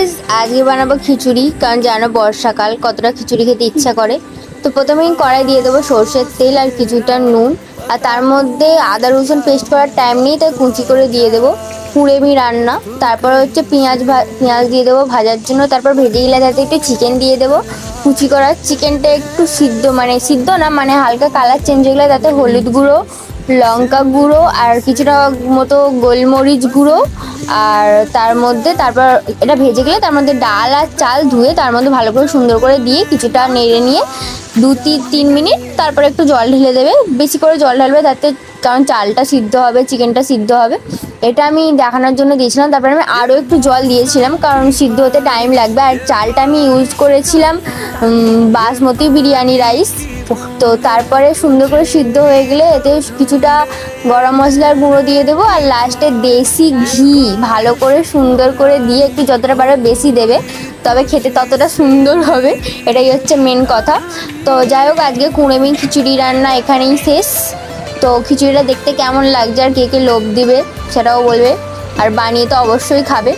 Guys, আজকে বানাবো খিচুড়ি। কারণ জানো বর্ষাকাল, কতটা খিচুড়ি খেতে ইচ্ছা করে। তো প্রথমেই কড়াই দিয়ে দেবো সর্ষের তেল আর কিছুটা নুন। আর তার মধ্যে আদা রসুন পেস্ট করার টাইম নেই, তাই কুচি করে দিয়ে দেবো। কুড়েমি রান্না। তারপর হচ্ছে পেঁয়াজ দিয়ে দেবো ভাজার জন্য। তারপর ভেজে গেলে তাতে একটু চিকেন দিয়ে দেবো। কুচি করা চিকেনটা একটু সিদ্ধ না, মানে হালকা কালার চেঞ্জ হয়ে গেলে তাতে হলুদ গুঁড়ো, লঙ্কা গুঁড়ো আর কিছুটা মতো গোলমরিচ গুঁড়ো। আর তার মধ্যে তারপর এটা ভেজে গেলে তার মধ্যে ডাল আর চাল ধুয়ে তার মধ্যে ভালো করে সুন্দর করে দিয়ে কিছুটা নেড়ে নিয়ে 2-3 মিনিট তারপরে একটু জল ঢেলে দেবে। বেশি করে জল ঢালবে তাতে, কারণ চালটা সিদ্ধ হবে, চিকেনটা সিদ্ধ হবে। এটা আমি দেখানোর জন্য দিয়েছিলাম। তারপরে আমি আরও একটু জল দিয়েছিলাম, কারণ সিদ্ধ হতে টাইম লাগবে। আর চালটা আমি ইউজ করেছিলাম বাসমতি বিরিয়ানি রাইস। তো তারপরে সুন্দর করে সিদ্ধ হয়ে গেলে এতে কিছুটা গরম মশলার গুঁড়ো দিয়ে দেবো। আর লাস্টে দেশি ঘি ভালো করে সুন্দর করে দিয়ে একটু যতটা পারবে বেশি দেবে, তবে খেতে ততটা সুন্দর হবে। এটাই হচ্ছে মেন কথা। তো যাই হোক, আজকে কুঁড়েমি খিচুড়ি রান্না এখানেই শেষ। তো খিচুড়িটা দেখতে কেমন লাগছে আর কে কে লোভ দিবে সেটাও বলবে। আর বানিয়ে তো অবশ্যই খাবে।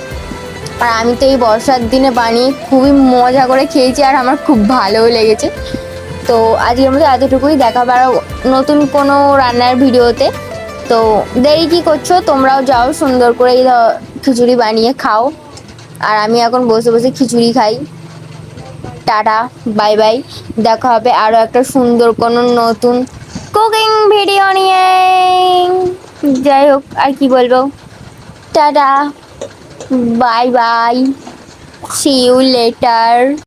আর আমি তো এই বর্ষার দিনে বানিয়ে খুবই মজা করে খেয়েছি, আর আমার খুব ভালোও লেগেছে। তো আজকের মধ্যে এতটুকুই, দেখা পারো নতুন কোনো রান্নার ভিডিওতে। তো দেরি কি করছো, তোমরাও যাও সুন্দর করে খিচুড়ি বানিয়ে খাও। আর আমি এখন বসে বসে খিচুড়ি খাই। Tata, bye by. দেখা হবে আরও একটা সুন্দর কোনো নতুন কুকিং ভিডিও নিয়ে। যাই হোক, আর কি বলবো, tata, bye bye, see you letter.